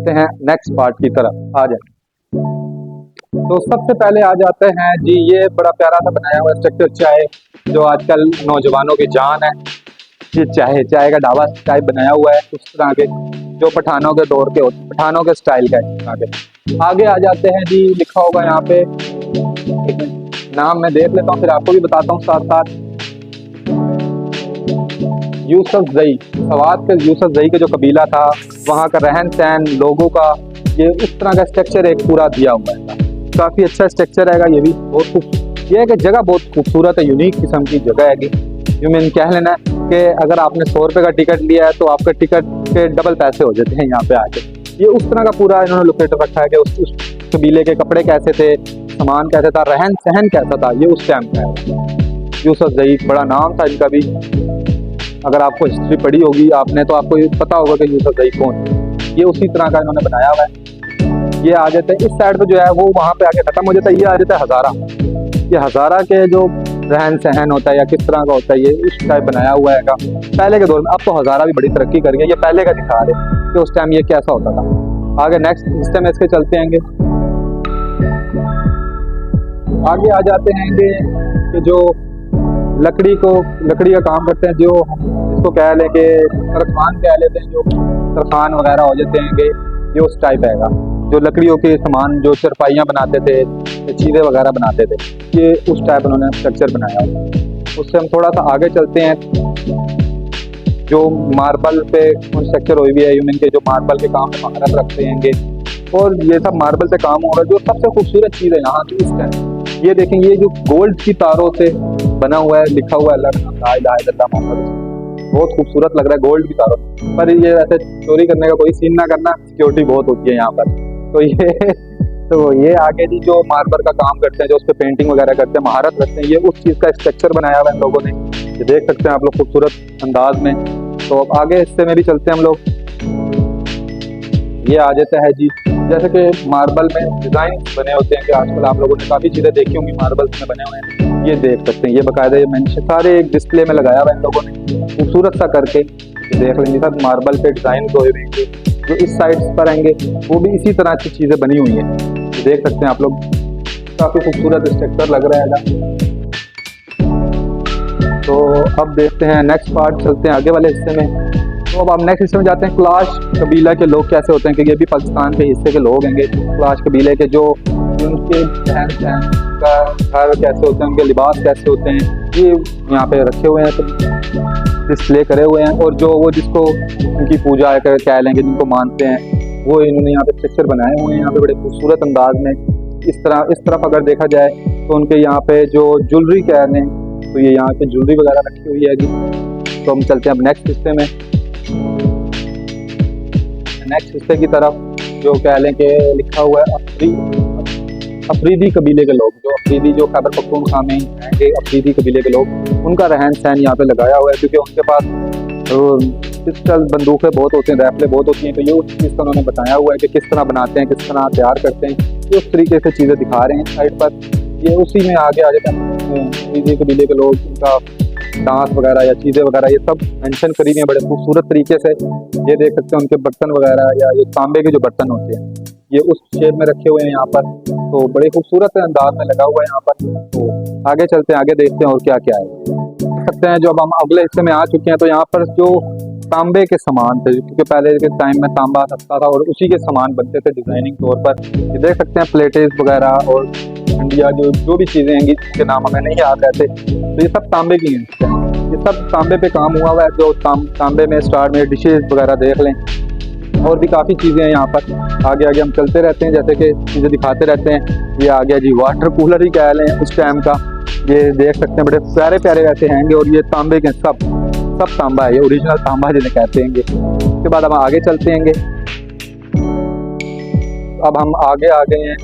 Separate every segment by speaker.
Speaker 1: बढ़ते हैं next part की तरफ। आ जाए तो सबसे पहले आ जाते हैं जी, ये बड़ा प्यारा सा बनाया हुआ स्ट्रक्चर चाय, जो आजकल नौजवानों की जान है। ये चाय का ढाबा टाइप बनाया हुआ है उस तरह के, जो पठानों के दौर के होते, पठानों के स्टाइल का है इस तरह के। आगे आ जाते हैं जी, लिखा होगा यहाँ पे, एक मिनट नाम मैं देख लेता हूँ फिर आपको भी बताता हूँ साथ साथ। यूसुफजई, सवात के यूसुफजई का जो कबीला था, वहाँ का रहन सहन, लोगों का, ये उस तरह का स्ट्रक्चर एक पूरा दिया हुआ है। काफी अच्छा स्ट्रक्चर है ये भी, बहुत ये है कि जगह बहुत खूबसूरत है, यूनिक किस्म की जगह है। यूं मैंने कह लेना कि अगर आपने 100 रुपये का टिकट लिया है तो आपके टिकट के डबल पैसे हो जाते हैं यहाँ पे आके। ये उस तरह का पूरा इन्होंने लोकेट रखा है कि उस कबीले के कपड़े कैसे थे, सामान कैसे था, रहन सहन कैसा था, ये उस टाइम का है। यूसुफजई बड़ा नाम था इनका भी, अगर आपको हिस्ट्री पढ़ी होगी आपने तो आपको पता होगा कि यूसुफजई कौन। ये उसी तरह का इन्होंने बनाया हुआ है। ये आ जाते हैं इस साइड पे जो है वो वहाँ पे आके खत्म हो जाता है। ये आ जाता है हजारा। ये हजारा के जो रहन सहन होता है या किस तरह का होता है, ये उस टाइप बनाया हुआ है पहले के दौर में। अब तो हजारा भी बड़ी तरक्की कर गया, ये पहले का दिखा रहे कि उस टाइम ये कैसा होता था। आगे नेक्स्ट हिस्से में इसके चलते हैं। आगे आ जाते हैं कि जो लकड़ी का काम करते हैं, जो इसको कह लें कि तरखान कह लेते हैं, जो तरखान वगैरह हो जाते हैं, ये उस टाइप है जो लकड़ियों के सामान, जो चरपाइयाँ बनाते थे, चीज़ें वगैरह बनाते थे, ये उस टाइप उन्होंने स्ट्रक्चर बनाया। उससे हम थोड़ा सा आगे चलते हैं। जो मार्बल पे स्ट्रक्चर हुई हुई है, यूनियन के जो मार्बल के काम में महारत रखते हैं, और ये सब मार्बल से काम हो रहा है। जो सबसे खूबसूरत चीज़ है यहाँ की इस टाइम, ये देखें, ये जो गोल्ड की तारों से बना हुआ है, लिखा हुआ है ला इलाहा इल्लल्लाह मोहम्मद, बहुत खूबसूरत लग रहा है गोल्ड की तारों पर। ये वैसे चोरी करने का कोई सीन ना करना, सिक्योरिटी बहुत होती है यहाँ पर। तो ये आगे जी जो मार्बल का काम करते हैं, जो उस पर पेंटिंग वगैरह करते हैं, महारत रखते हैं, ये उस चीज़ का स्ट्रक्चर बनाया हुआ है इन लोगों ने। ये देख सकते हैं आप लोग खूबसूरत अंदाज में। तो अब आगे हिस्से में भी चलते हैं हम लोग। ये आ जाता है जी, जैसे कि मार्बल में डिजाइन बने होते हैं कि आजकल आप लोगों ने काफ़ी चीज़ें देखी होंगी मार्बल में बने हुए हैं। ये देख सकते हैं, ये बाकायदा ये मैंने सारे एक डिस्प्ले में लगाया हुआ है इन लोगों ने, खूबसूरत सा करके। देख लेंगे सर, मार्बल पे डिजाइन हुए होंगे, जो इस साइड पर आएंगे वो भी इसी तरह की चीज़ें बनी हुई हैं। देख सकते हैं आप लोग, काफ़ी खूबसूरत स्ट्रक्चर लग रहा है। तो अब देखते हैं नेक्स्ट पार्ट, चलते हैं आगे वाले हिस्से में। तो अब हम नेक्स्ट हिस्से में जाते हैं। क्लाश कबीला के लोग कैसे होते हैं, कि ये भी पाकिस्तान के हिस्से के लोग हैं। क्लाश कबीले के जो उनके रहन सहन का घर कैसे होते हैं, उनके लिबास कैसे होते हैं, ये यहाँ पे रखे हुए हैं, तो डिस्प्ले करे हुए हैं। और जो वो जिसको उनकी पूजा कह लेंगे, जिनको मानते हैं, वो इन्होंने यहाँ पे पिक्चर बनाए हुए हैं यहाँ पे बड़े खूबसूरत अंदाज में। इस तरफ अगर देखा जाए तो उनके यहाँ पे जो ज्वेलरी कह लें, तो ये यहाँ पे ज्वेलरी वगैरह रखी हुई है जी। तो हम चलते हैं अब नेक्स्ट हिस्से में। नेक्स्ट हिस्से की तरफ जो कह लें कि लिखा हुआ है अफरीदी कबीले के लोग, जो अफरीदी जो खैबर पख्तूनख्वा में हैं, अफरीदी कबीले के लोग, उनका रहन सहन यहाँ पे लगाया हुआ है। क्योंकि उनके पास पिस्टल बंदूकें बहुत होती हैं, राइफलें बहुत होती हैं, तो ये उस चीज़ का उन्होंने बताया हुआ है कि किस तरह बनाते हैं, किस तरह तैयार करते हैं। ये उस तरीके से चीज़ें दिखा रहे हैं साइड पर। ये उसी में आगे आ जाता है अफरीदी कबीले के लोग, उनका डांस वगैरह या चीज़ें वगैरह, ये सब मेंशन करी हैं बड़े खूबसूरत तरीके से। ये देख सकते हैं उनके बर्तन वगैरह, या ये तांबे के जो बर्तन होते हैं, ये उस शेप में रखे हुए हैं यहाँ पर। तो बड़े खूबसूरत अंदाज में लगा हुआ है यहाँ पर। तो आगे चलते हैं, आगे देखते हैं और क्या क्या है। देख सकते हैं जो अब हम अगले हिस्से में आ चुके हैं, तो यहाँ पर जो तांबे के सामान थे, क्योंकि पहले के टाइम में तांबा सस्ता था और उसी के सामान बनते थे डिजाइनिंग तौर पर। ये देख सकते हैं प्लेटेज वगैरह और इंडिया जो भी चीज़ें हैं जिनके नाम हमें नहीं याद रहते, तो ये सब तांबे की हैं। ये सब तांबे पे काम हुआ हुआ है। जो तांबे में स्टार में डिशेज वगैरह देख लें, और भी काफ़ी चीज़ें हैं यहाँ पर। आगे आगे हम चलते रहते हैं, जैसे कि चीज़ें दिखाते रहते हैं। ये आ गया जी वाटर कूलर ही कह लें उस टाइम का। ये देख सकते हैं बड़े प्यारे प्यारे रहते हैं, और ये तांबे के सब तांबा है, ये ओरिजिनल तांबा जिन्हें कहते हैं। उसके बाद हम आगे चलते हैं। अब हम आगे आ गए हैं।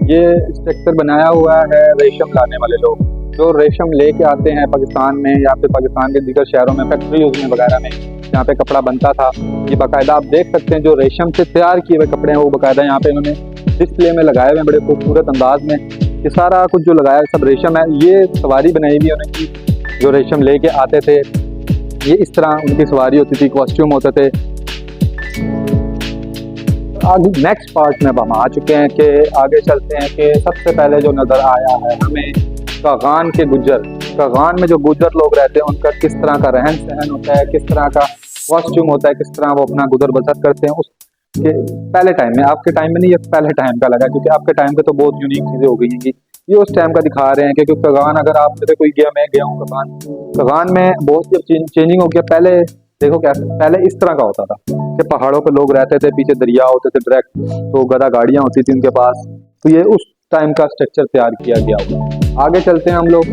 Speaker 1: ये स्ट्रक्चर बनाया हुआ है रेशम लाने वाले लोग, जो रेशम लेके आते हैं पाकिस्तान में या फिर पाकिस्तान के दीगर शहरों में, फैक्ट्रीज में वगैरह में, जहाँ पे कपड़ा बनता था। ये बाकायदा आप देख सकते हैं जो रेशम से तैयार किए हुए कपड़े हैं, वो बाकायदा यहाँ पे इन्होंने डिस्प्ले में लगाए हुए हैं बड़े खूबसूरत अंदाज में। ये सारा कुछ जो लगाया है सब रेशम है। ये सवारी बनाई हुई है उनकी, जो रेशम लेके आते थे, ये इस तरह उनकी सवारी होती थी, कॉस्ट्यूम होते थे। आगे नेक्स्ट पार्ट में अब हम आ चुके हैं कि आगे चलते हैं कि सबसे पहले जो नज़र आया है हमें कागान के गुज्जर। कागान में जो गुज्जर लोग रहते हैं उनका किस तरह का रहन सहन होता है, किस तरह का कॉस्ट्यूम होता है, किस तरह वो अपना गुजर बसर करते हैं उसके पहले टाइम में। आपके टाइम में नहीं, ये पहले टाइम का लगा, क्योंकि आपके टाइम पे तो बहुत यूनिक चीज़ें हो गई हैं। ये उस टाइम का दिखा रहे हैं कि क्योंकि कागान, अगर आप जैसे कोई गया, मैं गया हूँ कागान, कागान में बहुत सी चेंजिंग हो गया। पहले देखो क्या, पहले इस तरह का होता था कि पहाड़ों पे लोग रहते थे, पीछे दरिया होते थे डायरेक्ट, तो गधा गाड़ियां होती थी उनके पास। तो ये उस टाइम का स्ट्रक्चर तैयार किया गया हुआ। आगे चलते हैं हम लोग।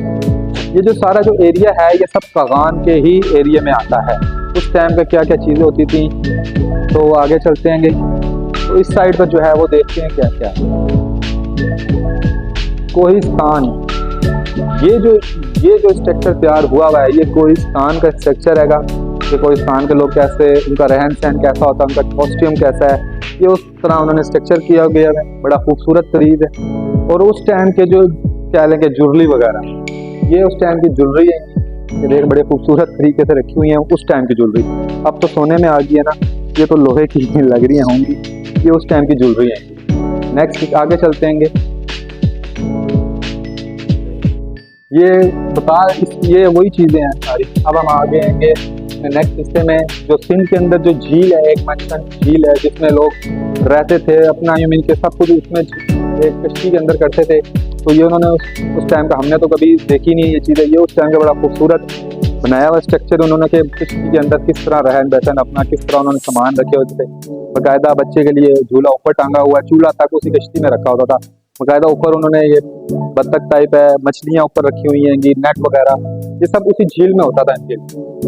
Speaker 1: ये जो सारा जो एरिया है ये सब कागान के ही एरिया में आता है। उस टाइम पे क्या क्या चीज़ें होती थी, तो आगे चलते हैं। तो इस साइड पर जो है वो देखते हैं क्या क्या है। कोहिस्तान, ये जो स्ट्रक्चर तैयार हुआ है ये कोहिस्तान का स्ट्रक्चर हैगा। कि कोहिस्तान के लोग कैसे, उनका रहन सहन कैसा होता है, उनका कॉस्ट्यूम कैसा है, ये उस तरह उन्होंने स्ट्रक्चर किया गया है। बड़ा खूबसूरत तरीज है। और उस टाइम के जो क्या लेंगे ज्वेलरी वगैरह, ये उस टाइम की ज्वेलरी है। ये देख बड़े खूबसूरत तरीके से रखी हुई है उस टाइम की ज्वेलरी। अब तो सोने में आ गई है ना, ये तो लोहे की लग रही होंगी। ये उस टाइम की ज्वेलरी है। नेक्स्ट आगे चलते हैं। ये वही चीज़ें हैं सारी। अब हम आगे आएंगे नेक्स्ट हिस्से में। जो सिंध के अंदर जो झील है, एक मचन झील है जिसमें लोग रहते थे अपना, यूं मीन के सब कुछ उसमें एक कश्ती के अंदर करते थे। तो ये उन्होंने उस टाइम का, हमने तो कभी देखी नहीं ये चीज़ें। ये उस टाइम का बड़ा खूबसूरत बनाया हुआ स्ट्रक्चर उन्होंने, कि कश्ती के अंदर किस तरह रहन सहन अपना, किस तरह उन्होंने सामान रखे होते थे। बाकायदा बच्चे के लिए झूला ऊपर टांगा हुआ है, चूल्हा तक उसी कश्ती में रखा होता था। बाकायदा ऊपर उन्होंने ये बत्तख टाइप है, मछलियाँ ऊपर रखी हुई हैं, नेट वगैरह, ये सब उसी झील में होता था इनके।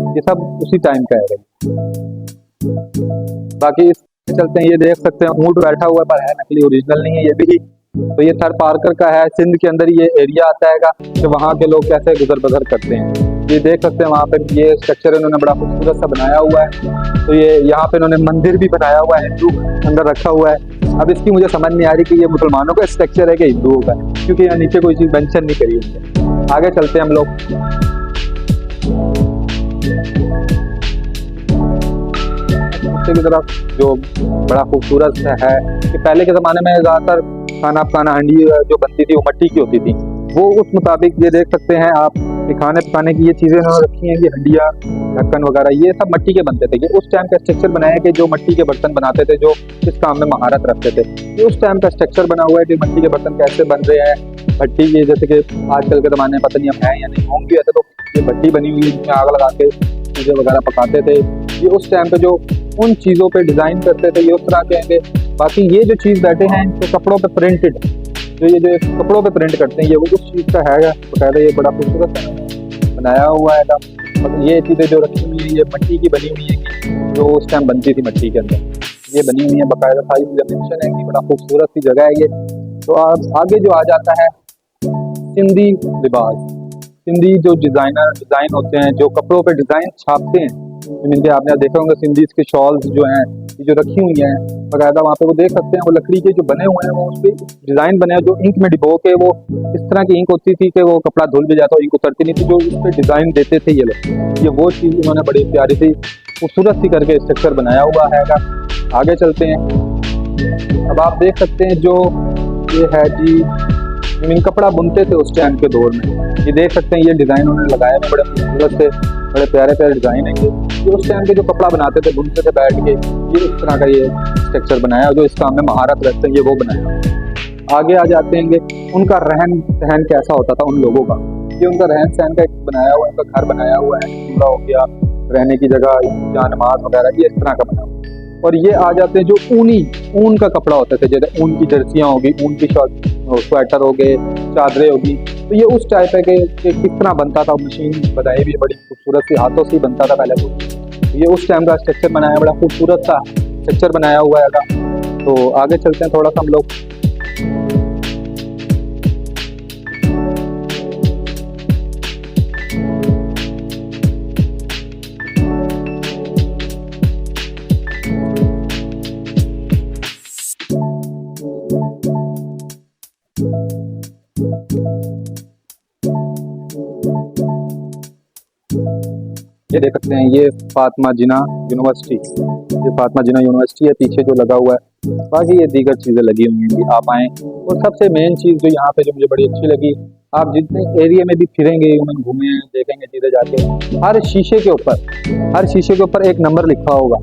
Speaker 1: ये सब उसी टाइम का है। बाकी चलते हैं। ये देख सकते हैं ऊँट बैठा हुआ पर है नकली, ओरिजिनल नहीं है ये भी। तो ये थर पार्कर का है। सिंध के अंदर ये एरिया आता है कि वहाँ के लोग कैसे गुजर बसर करते हैं। ये देख सकते हैं वहाँ पे ये स्ट्रक्चर इन्होंने बड़ा खूबसूरत सा बनाया हुआ है। तो ये यहाँ पे इन्होंने मंदिर भी बनाया हुआ है, हिंदू अंदर रखा हुआ है। अब इसकी मुझे समझ नहीं आ रही कि ये मुसलमानों का स्ट्रक्चर है कि हिंदुओं का, क्योंकि यहाँ नीचे कोई चीज़ मेंशन नहीं करी हुई है। आगे चलते हैं हम लोग। की तरफ जो बड़ा खूबसूरत है कि पहले के ज़माने में ज़्यादातर खाना पकाना, हंडी जो बनती थी वो मिट्टी की होती थी। वो उस मुताबिक ये देख सकते हैं आप कि खाने पकाने की ये चीज़ें उन्होंने रखी हैं। ये हंडिया, ढक्कन वगैरह ये सब मिट्टी के बनते थे। ये उस टाइम का स्ट्रक्चर बनाया कि जो मिट्टी के बर्तन बनाते थे, जो इस काम में महारत रखते थे। ये उस टाइम का स्ट्रक्चर बना हुआ है कि मिट्टी के बर्तन कैसे बन रहे हैं। भट्टी की, जैसे कि आजकल के ज़माने में पता नहीं हम हैं या नहीं होंगे, ऐसे तो ये भट्टी बनी हुई है जिसमें आग लगा के चीज़ें वगैरह पकाते थे। ये उस टाइम पे जो उन चीज़ों पे डिज़ाइन करते थे, ये उस तरह के हैं। बाकी ये जो चीज़ बैठे हैं तो कपड़ों पे प्रिंटेड, जो कपड़ों पे प्रिंट करते हैं, ये वो उस चीज़ का है। बकायदा ये बड़ा खूबसूरत बनाया हुआ है। और ये चीज़ें जो रखी हुई है ये मिट्टी की बनी हुई है, जो उस टाइम बनती थी मिट्टी के अंदर, ये बनी हुई है। बाकायदा सारी डायमेंशन है कि बड़ा खूबसूरत सी जगह है ये। तो आगे जो आ जाता है सिंधी लिबास। सिंधी जो डिज़ाइन होते हैं, जो कपड़ों पे डिज़ाइन छापते हैं, जिनके आपने देखा होंगे सिंधीज़ के शॉल्स जो हैं, ये जो रखी हुई हैं बाकायदा वहाँ पे, वो देख सकते हैं वो लकड़ी के जो बने हुए हैं, वो उस पर डिज़ाइन बने हैं जो इंक में डिबो के, वो इस तरह की इंक होती थी कि वो कपड़ा धुल भी जाता, इंक उतरती नहीं थी, जो उस पर डिज़ाइन देते थे ये लोग। ये वो चीज़ उन्होंने बड़ी प्यारी सी खूबसूरत सी करके स्ट्रक्चर बनाया हुआ है। आगे चलते हैं। अब आप देख सकते हैं जो ये है जी, कपड़ा बुनते थे उस टाइम के दौर में। ये देख सकते हैं ये डिज़ाइन उन्होंने लगाया है, बड़े खूबसूरत से, बड़े प्यारे प्यारे डिज़ाइन है ये उस टाइम के जो कपड़ा बनाते थे, बुनते थे बैठ के, ये इस तरह का ये स्ट्रक्चर बनाया, जो इस काम में महारत रखते हैं ये वो बनाया। आगे आ जाते हैं उनका रहन सहन कैसा होता था उन लोगों का। ये उनका रहन सहन का एक बनाया हुआ, उनका घर बनाया हुआ है, पूरा हो गया, रहने की जगह, जहाँ नमाज वगैरह, ये इस तरह का बना हुआ। और ये आ जाते हैं जो ऊन का कपड़ा होता था, जैसे ऊन की जर्सियाँ होगी, ऊन की स्वेटर हो गए, चादरें होगी। तो ये उस टाइप है कि किस तरह बनता था। मशीन बनाई भी बड़ी खूबसूरत सी, हाथों से ही बनता था पहले तो। ये उस टाइम का स्ट्रक्चर बनाया, बड़ा खूबसूरत सा स्ट्रक्चर बनाया हुआ है। तो आगे चलते हैं थोड़ा सा हम लोग। ये देख सकते हैं ये फातिमा जिन्ना यूनिवर्सिटी, ये फातिमा जिन्ना यूनिवर्सिटी है, पीछे जो लगा हुआ है बाकी ये दीगर चीज़ें लगी हुई हैं कि आप आएँ। और सबसे मेन चीज़ जो यहाँ पे जो मुझे बड़ी अच्छी लगी, आप जितने एरिया में भी फिरेंगे, यूँ घूमें, देखेंगे चीज़ें जाके, हर शीशे के ऊपर एक नंबर लिखा होगा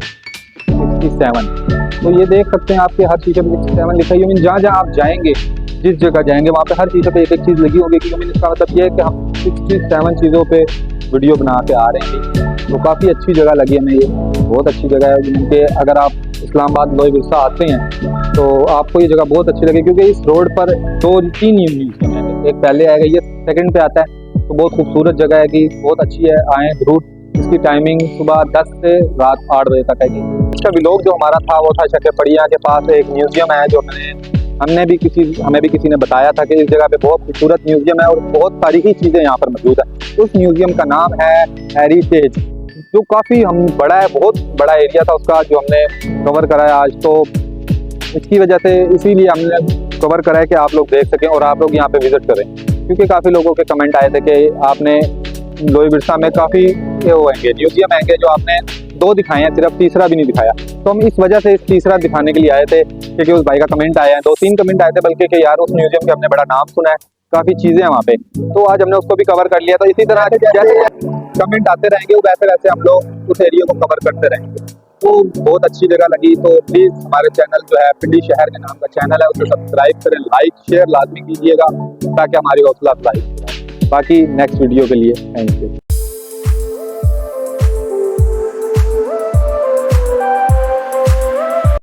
Speaker 1: 67। तो ये देख सकते हैं आपके हर शीशे पे 67 लिखा है। जहाँ जहाँ आप जाएंगे, जिस जगह जाएंगे वहाँ पे हर शीशे पे एक चीज़ लगी होगी, कि इसका मतलब ये है कि हम 67 चीज़ों पे वीडियो बना के आ रहे हैं। तो काफ़ी अच्छी जगह लगी हमें ये, बहुत अच्छी जगह है। जिनके अगर आप इस्लामाबाद लोई बिरसा आते हैं तो आपको ये जगह बहुत अच्छी लगी, क्योंकि इस रोड पर 2-3 म्यूजियम है। एक पहले आएगा, ये सेकंड पे आता है। तो बहुत खूबसूरत जगह है कि बहुत अच्छी है, आएँ ज़रूर। इसकी टाइमिंग सुबह 10 से रात 8 बजे तक है। इसका व्लॉग जो हमारा था वो था शक्करपड़िया के पास एक म्यूजियम है, जो हमें भी किसी ने बताया था कि इस जगह पे बहुत खूबसूरत म्यूजियम है और बहुत तारीखी चीज़ें यहाँ पर मौजूद है। उस म्यूजियम का नाम है हेरिटेज, जो काफ़ी बड़ा है, बहुत बड़ा एरिया था उसका जो हमने कवर करा है आज। तो इसकी वजह से इसीलिए हमने कवर करा है कि आप लोग देख सकें और आप लोग यहाँ पे विजिट करें, क्योंकि काफ़ी लोगों के कमेंट आए थे कि आपने लोई बिरसा में काफ़ी म्यूजियम हैंगे जो आपने 2 दिखाए हैं, सिर्फ तीसरा भी नहीं दिखाया। तो हम इस वजह से इस तीसरा दिखाने के लिए आए थे, क्योंकि उस भाई का कमेंट आया है, 2-3 कमेंट आए थे बल्कि, कि यार उस म्यूजियम के हमने बड़ा नाम सुना है, काफ़ी चीज़ें हैं वहाँ पे। तो आज हमने उसको भी कवर कर लिया। तो इसी तरह जैसे कमेंट आते रहेंगे वैसे वैसे हम लोग उस एरिया को कवर करते रहेंगे। तो बहुत अच्छी जगह लगी। तो प्लीज़ हमारे चैनल जो है पिंडी शहर के नाम का चैनल है, उसे सब्सक्राइब करें, लाइक शेयर लाजमी कीजिएगा, ताकि हमारी हौसला अफजाई हो। बाकी नेक्स्ट वीडियो के लिए थैंक यू।